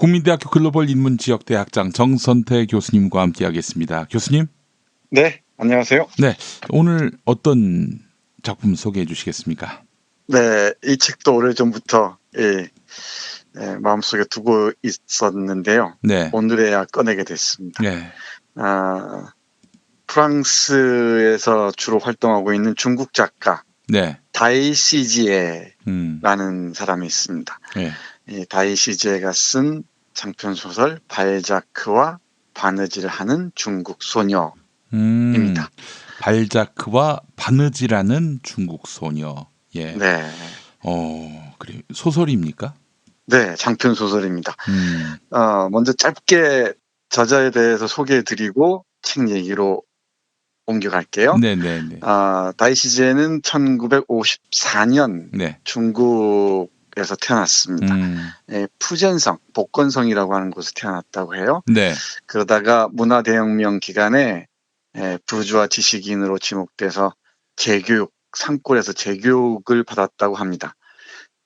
국민대학교 글로벌 인문지역대학장 정선태 교수님과 함께하겠습니다. 교수님, 네, 안녕하세요. 네, 오늘 어떤 작품 소개해 주시겠습니까? 네, 이 책도 오래전부터 마음속에 두고 있었는데요. 네, 오늘에야 꺼내게 됐습니다. 네, 프랑스에서 주로 활동하고 있는 중국 작가 네, 다이 시지에라는 음, 사람이 있습니다. 네, 이 다이 시지에가 쓴 장편 소설 발자크와 바느질을 하는 중국 소녀입니다. 발자크와 바느질하는 중국 소녀. 예, 네, 그래 소설입니까? 네, 장편 소설입니다. 음, 먼저 짧게 저자에 대해서 소개해드리고 책 얘기로 옮겨갈게요. 네, 네, 네, 다이시제는 1954년 네, 중국에서 태어났습니다. 푸젠성, 복건성이라고 하는 곳에 태어났다고 해요. 네, 그러다가 문화대혁명 기간에 부주와 지식인으로 지목돼서 재교육, 산골에서 재교육을 받았다고 합니다.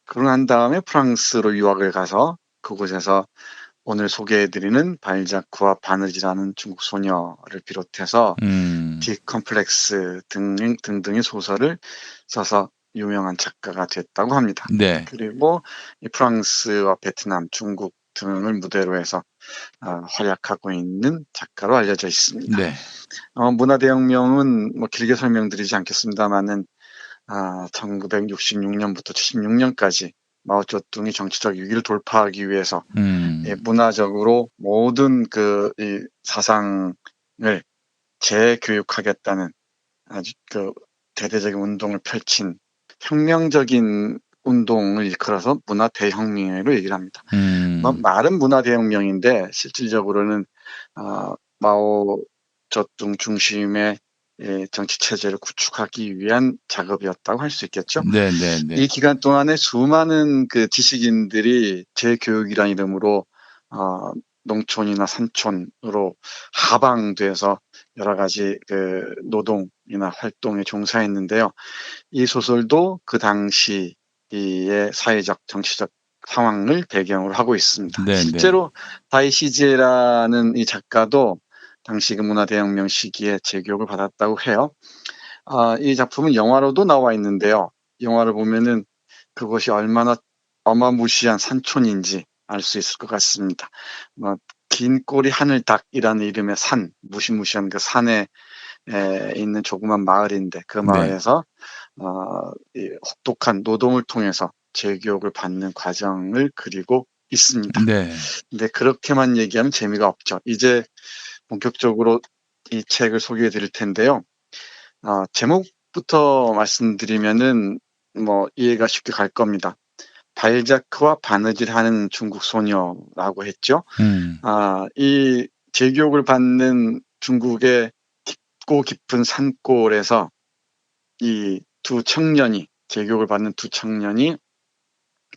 그러고 난 다음에 프랑스로 유학을 가서 그곳에서 오늘 소개해드리는 발자크와 바느질하는 중국 소녀를 비롯해서 디컴플렉스 등등의 소설을 써서 유명한 작가가 됐다고 합니다. 네, 그리고 이 프랑스와 베트남, 중국 등을 무대로 해서 활약하고 있는 작가로 알려져 있습니다. 네, 문화대혁명은 뭐 길게 설명드리지 않겠습니다만은 1966년부터 76년까지 마오쩌둥이 정치적 위기를 돌파하기 위해서 문화적으로 모든 이 사상을 재교육하겠다는 아주 대대적인 운동을 펼친 혁명적인 운동을 일컬어서 문화 대혁명으로 얘기를 합니다. 말은 문화 대혁명인데 실질적으로는 마오쩌둥 중심의 정치 체제를 구축하기 위한 작업이었다고 할 수 있겠죠. 네, 네, 네, 이 기간 동안에 수많은 지식인들이 재교육이라는 이름으로 농촌이나 산촌으로 하방돼서 여러 가지 노동이나 활동에 종사했는데요. 이 소설도 그 당시의 사회적, 정치적 상황을 배경으로 하고 있습니다. 네, 실제로 다이시제라는 이 작가도 당시 그 문화대혁명 시기에 재교육을 받았다고 해요. 이 작품은 영화로도 나와 있는데요. 영화를 보면은 그것이 얼마나 어마무시한 산촌인지 알 수 있을 것 같습니다. 긴 꼬리 하늘닭이라는 이름의 산, 무시무시한 그 산에 있는 조그만 마을인데 그 마을에서 이 혹독한 노동을 통해서 재교육을 받는 과정을 그리고 있습니다. 네, 근데 그렇게만 얘기하면 재미가 없죠. 이제 본격적으로 이 책을 소개해 드릴 텐데요. 제목부터 말씀드리면은 뭐 이해가 쉽게 갈 겁니다. 발자크와 바느질하는 중국 소녀라고 했죠. 이 재교육을 받는 중국의 깊고 깊은 산골에서 이 두 청년이 재교육을 받는 두 청년이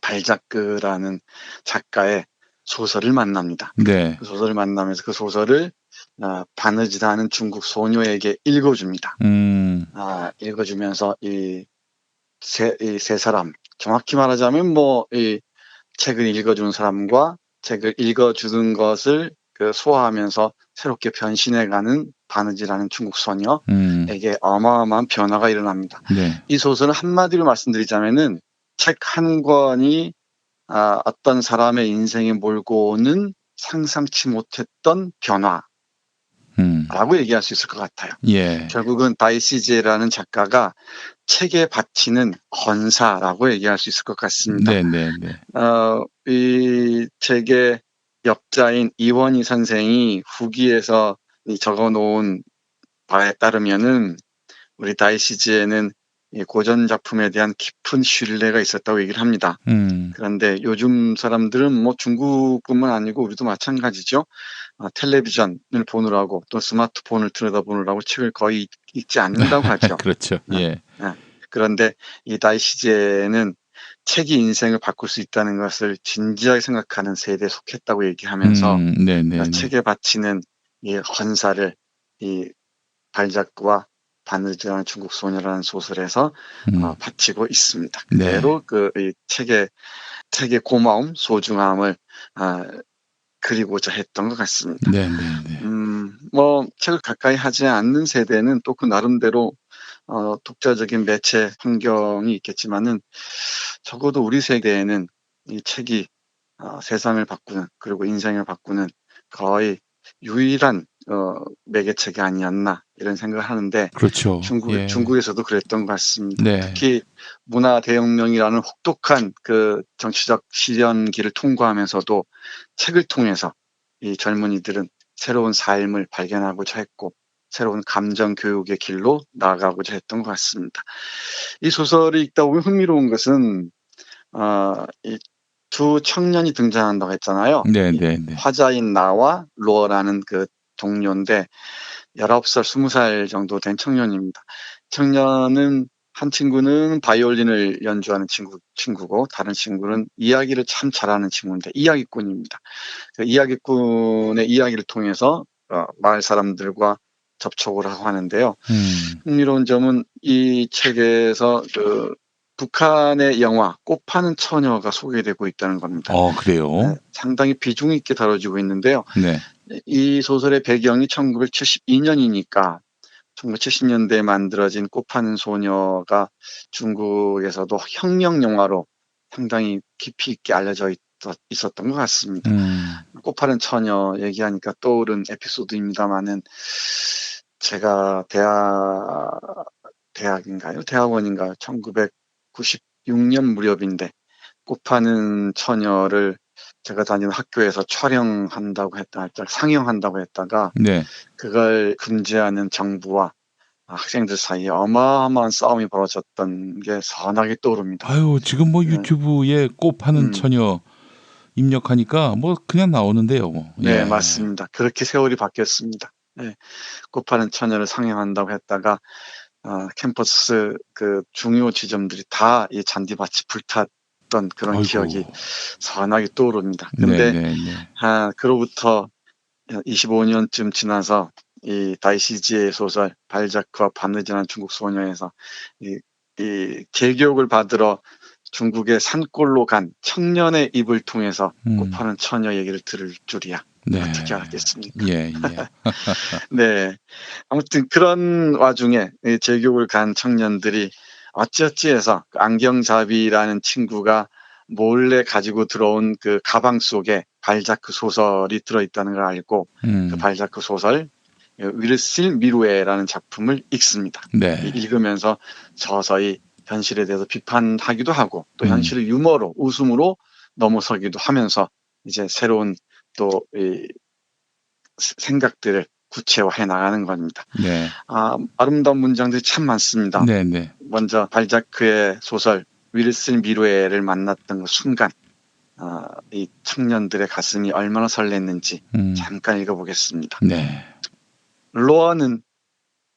발자크라는 작가의 소설을 만납니다. 네, 그 소설을 만나면서 그 소설을 바느질하는 중국 소녀에게 읽어줍니다. 읽어주면서 이 세 사람, 정확히 말하자면 이 책을 읽어주는 사람과 책을 읽어주는 것을 소화하면서 새롭게 변신해가는 바느질하는 중국 소녀에게 어마어마한 변화가 일어납니다. 네, 이 소설은 한마디로 말씀드리자면은 책 한 권이 어떤 사람의 인생에 몰고 오는 상상치 못했던 변화라고 얘기할 수 있을 것 같아요. 예, 결국은 다이시제라는 작가가 책에 바치는 권사라고 얘기할 수 있을 것 같습니다. 네, 네, 네, 이 책의 역자인 이원희 선생이 후기에서 적어놓은 바에 따르면은 우리 다이시지에는 이 고전 작품에 대한 깊은 신뢰가 있었다고 얘기를 합니다. 그런데 요즘 사람들은 뭐 중국뿐만 아니고 우리도 마찬가지죠. 텔레비전을 보느라고 또 스마트폰을 들여다보느라고 책을 거의 읽지 않는다고 하죠. 그렇죠. 예. 그런데 이 다이시제는 책이 인생을 바꿀 수 있다는 것을 진지하게 생각하는 세대에 속했다고 얘기하면서 네, 네, 네. 책에 바치는 이 헌사를 이 발자크와 바느질하는 중국 소녀라는 소설에서 바치고 있습니다. 네. 그대로 이 책의 고마움, 소중함을 그리고자 했던 것 같습니다. 네네네. 뭐 책을 가까이 하지 않는 세대는 또 그 나름대로 독자적인 매체 환경이 있겠지만은 적어도 우리 세대에는 이 책이 세상을 바꾸는 그리고 인생을 바꾸는 거의 유일한 매개체가 아니었나 이런 생각을 하는데 그렇죠. 예. 중국에서도 그랬던 것 같습니다. 네. 특히 문화 대혁명이라는 혹독한 그 정치적 시련기를 통과하면서도 책을 통해서 이 젊은이들은 새로운 삶을 발견하고자 했고 새로운 감정 교육의 길로 나아가고자 했던 것 같습니다. 이 소설을 읽다 보면 흥미로운 것은 이 두 청년이 등장한다고 했잖아요. 이 네네네. 화자인 나와 로어라는 그 동료인데 19살, 20살 정도 된 청년입니다. 청년은 한 친구는 바이올린을 연주하는 친구고 다른 친구는 이야기를 참 잘하는 친구인데 이야기꾼입니다. 그 이야기꾼의 이야기를 통해서 마을 사람들과 접촉을 하고 하는데요. 흥미로운 점은 이 책에서 그 북한의 영화 꽃 파는 처녀가 소개되고 있다는 겁니다. 그래요? 상당히 비중 있게 다뤄지고 있는데요. 네. 이 소설의 배경이 1972년이니까 1970년대에 만들어진 꽃 파는 소녀가 중국에서도 혁명 영화로 상당히 깊이 있게 알려져 있었던 것 같습니다. 꽃 파는 처녀 얘기하니까 떠오른 에피소드입니다만은 제가 대학인가요? 대학원인가요? 1996년 무렵인데 꽃 파는 처녀를 제가 다니는 학교에서 상영한다고 했다가 네. 그걸 금지하는 정부와 학생들 사이에 어마어마한 싸움이 벌어졌던 게 선하게 떠오릅니다. 아유, 지금 뭐 네. 유튜브에 꽃 파는 처녀 입력하니까 뭐 그냥 나오는데요. 네, 예. 맞습니다. 그렇게 세월이 바뀌었습니다. 네, 꽃 파는 처녀를 상영한다고 했다가 캠퍼스 그 중요 지점들이 다 이 잔디밭이 불탔던 그런 기억이 아이고. 선하게 떠오릅니다. 근데 네네네. 그로부터 25년쯤 지나서 이 다이시지의 소설 발자크와 밤에 지난 중국 소녀에서 이 재교육을 받으러 중국의 산골로 간 청년의 입을 통해서 꽃 파는 처녀 얘기를 들을 줄이야. 네. 어떻게 알았겠습니까? 예예. 네. 아무튼 그런 와중에 이 재교육을 간 청년들이 어찌어찌해서 그 안경잡이라는 친구가 몰래 가지고 들어온 그 가방 속에 발자크 소설이 들어있다는 걸 알고 그 발자크 소설 윌실 미루에라는 작품을 읽습니다. 네. 읽으면서 서서히 현실에 대해서 비판하기도 하고 또 음. 현실을 유머로 웃음으로 넘어서기도 하면서 이제 새로운 또 이 생각들을 구체화해 나가는 겁니다. 네. 아름다운 문장들이 참 많습니다. 네네. 먼저 발자크의 소설 윌슨 미루에를 만났던 그 순간 이 청년들의 가슴이 얼마나 설렜는지 잠깐 읽어보겠습니다. 네. 로어는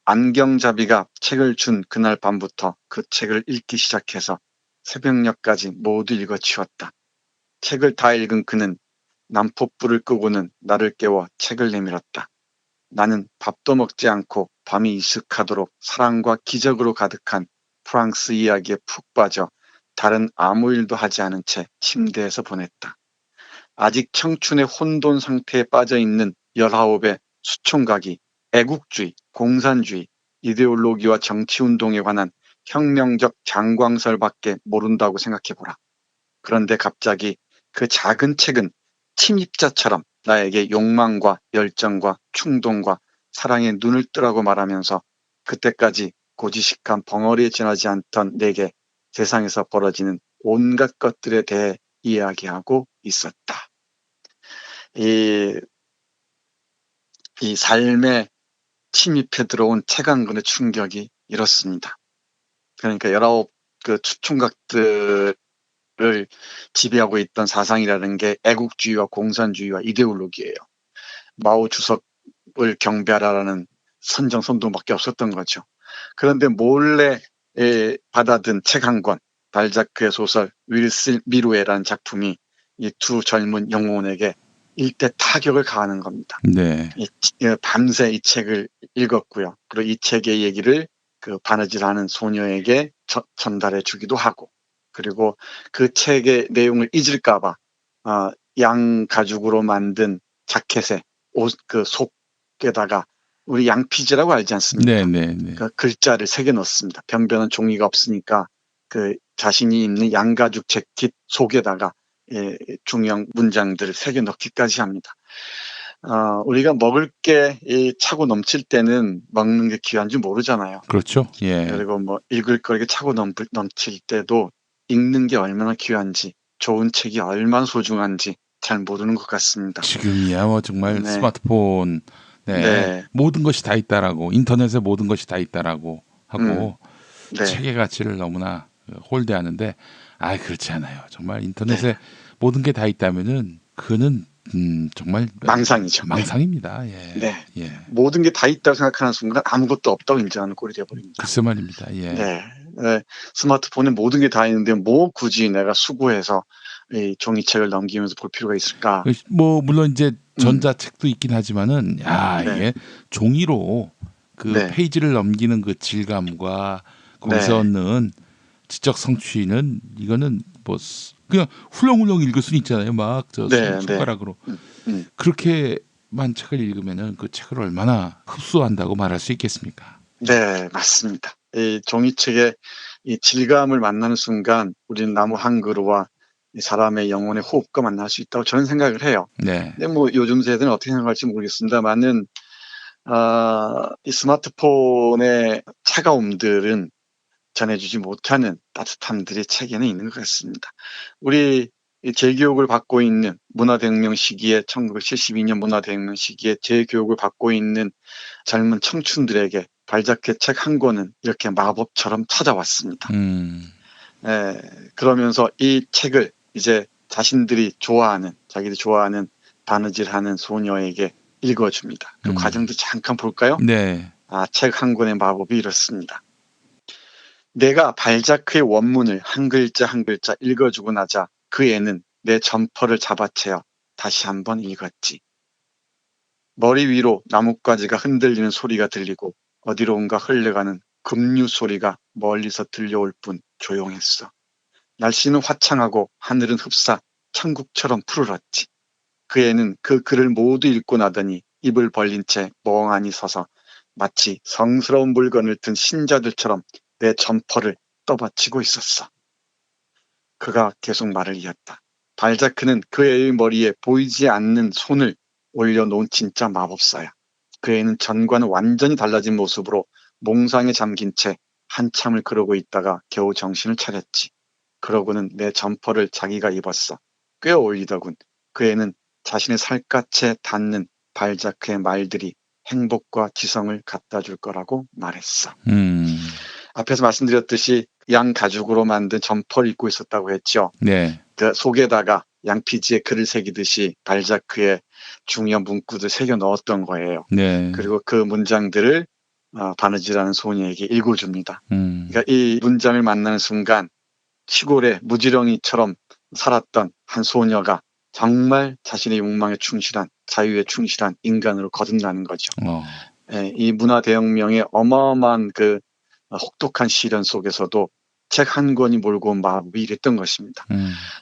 안경잡이가 책을 준 그날 밤부터 그 책을 읽기 시작해서 새벽녘까지 모두 읽어치웠다. 책을 다 읽은 그는 난포불을 끄고는 나를 깨워 책을 내밀었다. 나는 밥도 먹지 않고 밤이 이슥하도록 사랑과 기적으로 가득한 프랑스 이야기에 푹 빠져 다른 아무 일도 하지 않은 채 침대에서 보냈다. 아직 청춘의 혼돈 상태에 빠져 있는 19의 수총각이 애국주의, 공산주의, 이데올로기와 정치운동에 관한 혁명적 장광설밖에 모른다고 생각해보라. 그런데 갑자기 그 작은 책은 침입자처럼 나에게 욕망과 열정과 충동과 사랑에 눈을 뜨라고 말하면서 그때까지 고지식한 벙어리에 지나지 않던 내게 세상에서 벌어지는 온갖 것들에 대해 이야기하고 있었다. 이 삶에 침입해 들어온 책 한 권의 충격이 이렇습니다. 그러니까 19그 추총각들을 지배하고 있던 사상이라는 게 애국주의와 공산주의와 이데올로기예요. 마오 주석을 경배하라라는 선정선동밖에 없었던 거죠. 그런데 몰래 받아든 책 한 권, 발자크의 소설 윌슨 미루에라는 작품이 이 두 젊은 영혼에게 일대 타격을 가하는 겁니다. 네. 밤새 이 책을 읽었고요. 그리고 이 책의 얘기를 그 바느질하는 소녀에게 전달해 주기도 하고, 그리고 그 책의 내용을 잊을까봐 양 가죽으로 만든 자켓에 그 속에다가 우리 양피지라고 알지 않습니까? 네네네. 그 글자를 새겨 넣습니다. 변변한 종이가 없으니까 그 자신이 입는 양가죽 재킷 속에다가 중요한 문장들을 새겨 넣기까지 합니다. 우리가 먹을 게 차고 넘칠 때는 먹는 게 귀한 줄 모르잖아요. 그렇죠. 예. 그리고 뭐 읽을 거리게 차고 넘칠 때도 읽는 게 얼마나 귀한지, 좋은 책이 얼마나 소중한지 잘 모르는 것 같습니다. 지금이야 뭐 정말 네. 스마트폰 네. 모든 것이 다 있다라고 인터넷에 모든 것이 다 있다라고 하고 네. 책의 가치를 너무나 홀대하는데 그렇지 않아요. 정말 인터넷에 네. 모든 게 다 있다면은 그는 정말 망상이죠. 망상입니다. 예. 네. 예. 모든 게 다 있다고 생각하는 순간 아무것도 없다고 인정하는 꼴이 되어버립니다. 글쎄 말입니다. 예. 네. 네. 스마트폰에 모든 게 다 있는데 뭐 굳이 내가 수고해서 이 종이책을 넘기면서 볼 필요가 있을까? 뭐 물론 이제 전자책도 있긴 하지만은 네. 이게 종이로 그 네. 페이지를 넘기는 그 질감과 거기서 네. 얻는 지적 성취는 이거는 뭐 그냥 훌렁훌렁 읽을 수는 있잖아요. 막 저 네. 손가락으로 음. 그렇게만 책을 읽으면은 그 책을 얼마나 흡수한다고 말할 수 있겠습니까? 네, 맞습니다. 이 종이책의 이 질감을 만나는 순간 우리는 나무 한 그루와 이 사람의 영혼의 호흡과 만날 수 있다고 저는 생각을 해요. 네. 근데 뭐 요즘 세대는 어떻게 생각할지 모르겠습니다만은 이 스마트폰의 차가움들은 전해주지 못하는 따뜻함들이 책에는 있는 것 같습니다. 우리 이 재교육을 받고 있는 문화대혁명 시기에 1972년 문화대혁명 시기에 재교육을 받고 있는 젊은 청춘들에게 발자취 책 한 권은 이렇게 마법처럼 찾아왔습니다. 그러면서 이 책을 이제 자기들이 좋아하는 바느질하는 소녀에게 읽어줍니다. 그 과정도 잠깐 볼까요? 네. 책 한 권의 마법이 이렇습니다. 내가 발자크의 원문을 한 글자 한 글자 읽어주고 나자 그 애는 내 점퍼를 잡아채어 다시 한번 읽었지. 머리 위로 나뭇가지가 흔들리는 소리가 들리고 어디론가 흘러가는 급류 소리가 멀리서 들려올 뿐 조용했어. 날씨는 화창하고 하늘은 흡사 천국처럼 푸르렀지. 그 애는 그 글을 모두 읽고 나더니 입을 벌린 채 멍하니 서서 마치 성스러운 물건을 든 신자들처럼 내 점퍼를 떠받치고 있었어. 그가 계속 말을 이었다. 발자크는 그 애의 머리에 보이지 않는 손을 올려놓은 진짜 마법사야. 그 애는 전과는 완전히 달라진 모습으로 몽상에 잠긴 채 한참을 그러고 있다가 겨우 정신을 차렸지. 그러고는 내 점퍼를 자기가 입었어. 꽤 어울리더군. 그 애는 자신의 살갗에 닿는 발자크의 말들이 행복과 지성을 갖다 줄 거라고 말했어. 앞에서 말씀드렸듯이 양 가죽으로 만든 점퍼를 입고 있었다고 했죠. 네. 그 속에다가 양피지에 글을 새기듯이 발자크의 중요한 문구들 새겨 넣었던 거예요. 네. 그리고 그 문장들을 바느질하는 소녀에게 읽어줍니다. 그러니까 이 문장을 만나는 순간 시골의 무지렁이처럼 살았던 한 소녀가 정말 자신의 욕망에 충실한 자유에 충실한 인간으로 거듭나는 거죠. 이 문화대혁명의 어마어마한 그 혹독한 시련 속에서도 책 한 권이 몰고 온 마법이 이랬던 것입니다.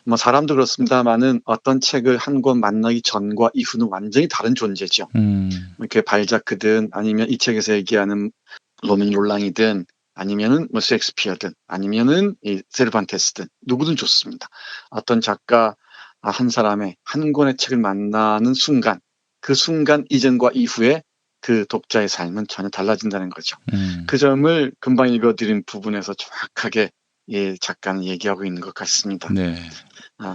뭐 사람도 그렇습니다만은 어떤 책을 한 권 만나기 전과 이후는 완전히 다른 존재죠. 이렇게 발자크든 아니면 이 책에서 얘기하는 로민 롤랑이든 아니면은 뭐 셰익스피어든 아니면은 이 세르반테스든 누구든 좋습니다. 어떤 작가 한 사람의 한 권의 책을 만나는 순간 그 순간 이전과 이후에 그 독자의 삶은 전혀 달라진다는 거죠. 그 점을 금방 읽어드린 부분에서 정확하게 작가는 얘기하고 있는 것 같습니다. 네.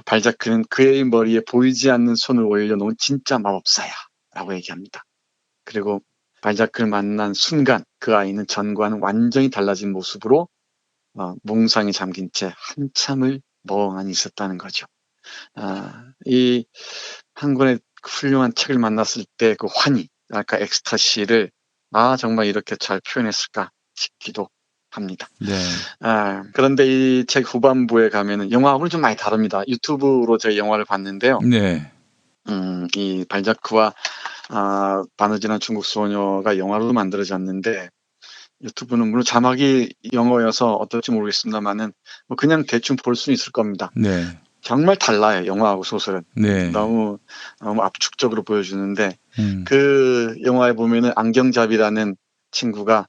발자크는 그의 머리에 보이지 않는 손을 올려놓은 진짜 마법사야 라고 얘기합니다. 그리고 발자크를 만난 순간 그 아이는 전과는 완전히 달라진 모습으로 몽상에 잠긴 채 한참을 멍하니 있었다는 거죠. 이 한 권의 훌륭한 책을 만났을 때 그 환희, 아까 엑스타시를 정말 이렇게 잘 표현했을까 싶기도 합니다. 네. 그런데 이 책 후반부에 가면은 영화하고는 좀 많이 다릅니다. 유튜브로 제가 영화를 봤는데요. 네. 이 발자크와 바느질한 중국 소녀가 영화로 만들어졌는데 유튜브는 물론 자막이 영어여서 어떨지 모르겠습니다만은 뭐 그냥 대충 볼 수는 있을 겁니다. 네. 정말 달라요. 영화하고 소설은. 네. 너무 압축적으로 보여주는데 음. 그 영화에 보면은 안경잡이라는 친구가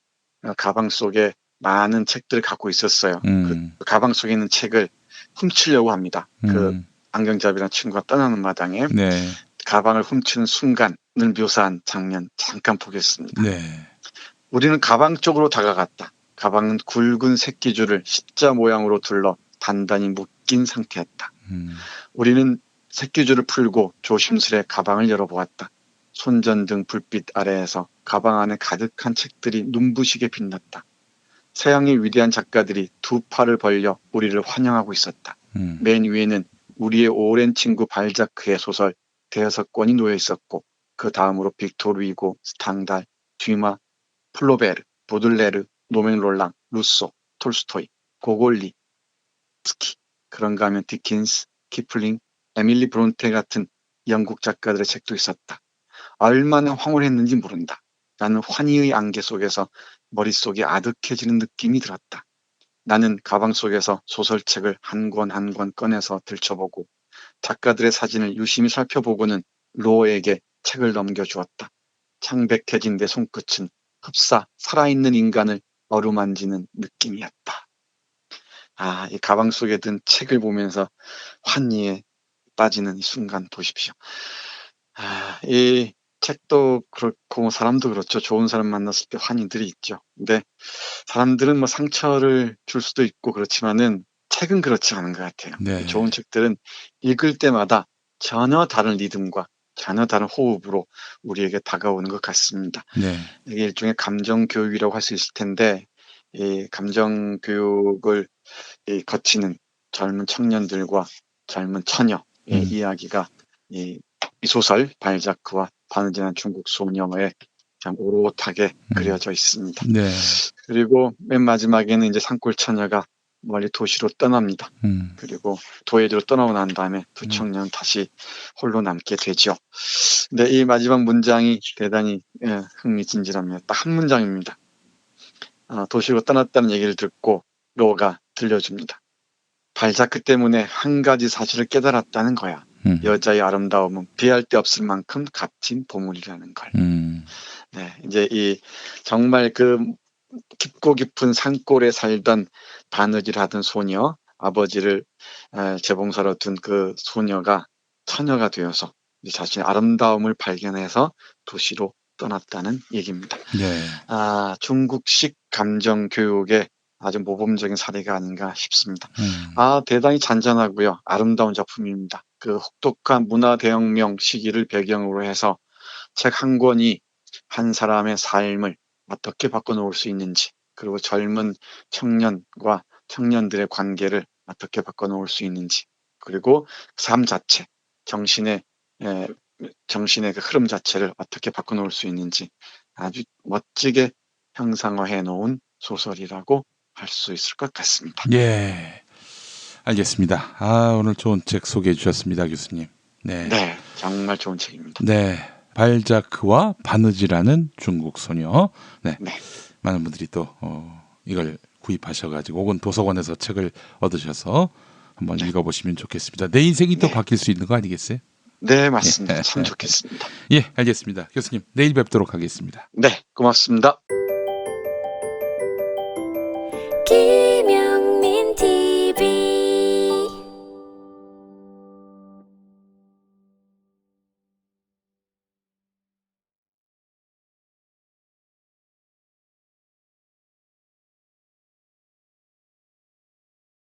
가방 속에 많은 책들을 갖고 있었어요. 그 가방 속에 있는 책을 훔치려고 합니다. 그 안경잡이라는 친구가 떠나는 마당에 네. 가방을 훔치는 순간을 묘사한 장면 잠깐 보겠습니다. 네. 우리는 가방 쪽으로 다가갔다. 가방은 굵은 새끼줄을 십자 모양으로 둘러 단단히 묶인 상태였다. 우리는 새끼줄을 풀고 조심스레 가방을 열어보았다. 손전등 불빛 아래에서 가방 안에 가득한 책들이 눈부시게 빛났다. 서양의 위대한 작가들이 두 팔을 벌려 우리를 환영하고 있었다. 맨 위에는 우리의 오랜 친구 발자크의 소설 5권이 놓여 있었고 그 다음으로 빅토르 위고, 스탕달, 듀마, 플로베르, 보들레르, 노멘 롤랑, 루소, 톨스토이, 고골리, 스키, 그런가 하면 디킨스, 키플링, 에밀리 브론테 같은 영국 작가들의 책도 있었다. 얼마나 황홀했는지 모른다. 나는 환희의 안개 속에서 머릿속이 아득해지는 느낌이 들었다. 나는 가방 속에서 소설책을 한 권 한 권 꺼내서 들춰보고 작가들의 사진을 유심히 살펴보고는 로에게 책을 넘겨주었다. 창백해진 내 손끝은 흡사 살아있는 인간을 어루만지는 느낌이었다. 이 가방 속에 든 책을 보면서 환희에 빠지는 이 순간 보십시오. 이 책도 그렇고 사람도 그렇죠. 좋은 사람 만났을 때 환희들이 있죠. 근데 사람들은 뭐 상처를 줄 수도 있고 그렇지만은 책은 그렇지 않은 것 같아요. 네. 좋은 책들은 읽을 때마다 전혀 다른 리듬과 전혀 다른 호흡으로 우리에게 다가오는 것 같습니다. 네. 이게 일종의 감정 교육이라고 할 수 있을 텐데 이 감정 교육을 거치는 젊은 청년들과 젊은 처녀의 이야기가 이 소설 발자크와 바느질한 중국 소녀에 참 오롯하게 그려져 있습니다. 네. 그리고 맨 마지막에는 이제 산골 처녀가 멀리 도시로 떠납니다. 그리고 도예지로 떠나고 난 다음에 두 청년은 다시 홀로 남게 되죠. 근데 이 마지막 문장이 대단히 흥미진진합니다. 딱 한 문장입니다. 도시로 떠났다는 얘기를 듣고 로가 들려줍니다. 발자크 때문에 한 가지 사실을 깨달았다는 거야. 여자의 아름다움은 비할 데 없을 만큼 값진 보물이라는 걸. 네, 이제 이 정말 그 깊고 깊은 산골에 살던 바느질하던 소녀, 아버지를 재봉사로 둔 그 소녀가 처녀가 되어서 자신의 아름다움을 발견해서 도시로 떠났다는 얘기입니다. 네. 중국식 감정 교육의 아주 모범적인 사례가 아닌가 싶습니다. 대단히 잔잔하고요. 아름다운 작품입니다. 그 혹독한 문화 대혁명 시기를 배경으로 해서 책 한 권이 한 사람의 삶을 어떻게 바꿔놓을 수 있는지, 그리고 젊은 청년과 청년들의 관계를 어떻게 바꿔놓을 수 있는지, 그리고 삶 자체, 정신의 그 흐름 자체를 어떻게 바꿔놓을 수 있는지 아주 멋지게 형상화해 놓은 소설이라고 할 수 있을 것 같습니다. 예, 알겠습니다. 오늘 좋은 책 소개해 주셨습니다, 교수님. 네. 네, 정말 좋은 책입니다. 네, 발자크와 바느질하는 중국 소녀. 네. 네. 많은 분들이 또 이걸 구입하셔가지고 혹은 도서관에서 책을 얻으셔서 한번 읽어보시면 좋겠습니다. 내 인생이 또 바뀔 수 있는 거 아니겠어요? 네, 맞습니다. 참 좋겠습니다. 예, 알겠습니다. 교수님, 내일 뵙도록 하겠습니다. 네, 고맙습니다.